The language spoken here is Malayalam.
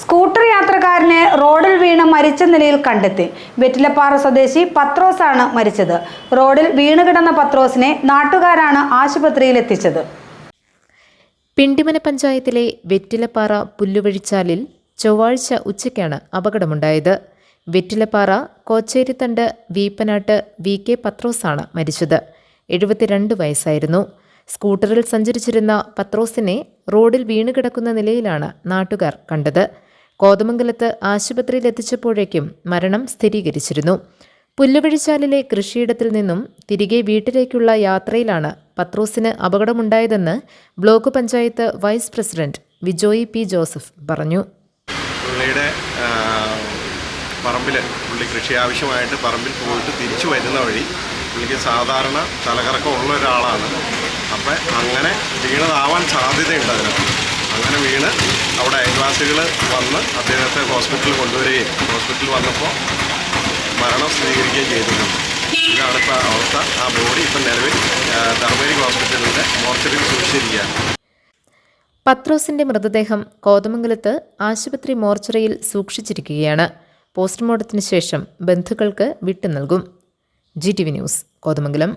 സ്കൂട്ടർ യാത്രക്കാരനെ റോഡിൽ വീണ് മരിച്ച നിലയിൽ കണ്ടെത്തി. വെറ്റിലപ്പാറ സ്വദേശി പത്രോസാണ് മരിച്ചത്. റോഡിൽ വീണുകിടന്ന പത്രോസിനെ നാട്ടുകാരാണ് ആശുപത്രിയിൽ എത്തിച്ചത്. പിണ്ടിമന പഞ്ചായത്തിലെ വെറ്റിലപ്പാറ പുല്ലുവഴിച്ചാലിൽ ചൊവ്വാഴ്ച ഉച്ചയ്ക്കാണ് അപകടമുണ്ടായത്. വെറ്റിലപ്പാറ കോച്ചേരിത്തണ്ട് വീപ്പനാട്ട് VK പത്രോസാണ് മരിച്ചത്. 72 വയസ്സായിരുന്നു. സ്കൂട്ടറിൽ സഞ്ചരിച്ചിരുന്ന പത്രോസിനെ റോഡിൽ വീണുകിടക്കുന്ന നിലയിലാണ് നാട്ടുകാർ കണ്ടത്. കോതമംഗലത്ത് ആശുപത്രിയിൽ എത്തിച്ചപ്പോഴേക്കും മരണം സ്ഥിരീകരിച്ചിരുന്നു. പുല്ലുവഴിച്ചാലിലെ കൃഷിയിടത്തിൽ നിന്നും തിരികെ വീട്ടിലേക്കുള്ള യാത്രയിലാണ് പത്രോസിന് അപകടമുണ്ടായതെന്ന് block panchayat vice president Vijoy P. Joseph പറഞ്ഞു. പുള്ളിയുടെ പറമ്പിൽ പുള്ളി കൃഷി ആവശ്യമായിട്ട് പറമ്പിൽ പോയിട്ട് തിരിച്ചു വരുന്ന വഴി പുള്ളിക്ക് സാധാരണ തലകറക്കം ഉള്ള ഒരാളാണ്. അപ്പം അങ്ങനെ വീണതാവാൻ സാധ്യതയുണ്ട്. അതിനകത്ത് അങ്ങനെ വീണ് അവിടെ അയൽവാസികൾ വന്ന് അദ്ദേഹത്തെ ഹോസ്പിറ്റലിൽ കൊണ്ടുവരികയും ഹോസ്പിറ്റലിൽ വന്നപ്പോൾ മരണം സ്ഥിരീകരിക്കുകയും ചെയ്തിട്ടുണ്ട്. ഇതാണ് ഇപ്പോൾ അവസ്ഥ. ആ ബോഡി ഇപ്പം നിലവിൽ ധർമ്മേരി ഹോസ്പിറ്റലിൻ്റെ മോർച്ചറിയിൽ സൂക്ഷിച്ചിരിക്കുകയാണ്. പത്രോസിന്റെ മൃതദേഹം കോതമംഗലത്ത് ആശുപത്രി മോർച്ചറിയിൽ സൂക്ഷിച്ചിരിക്കുകയാണ്. പോസ്റ്റ്മോർട്ടത്തിന് ശേഷം ബന്ധുക്കൾക്ക് വിട്ടു നൽകും. GTV news, Kothamangalam.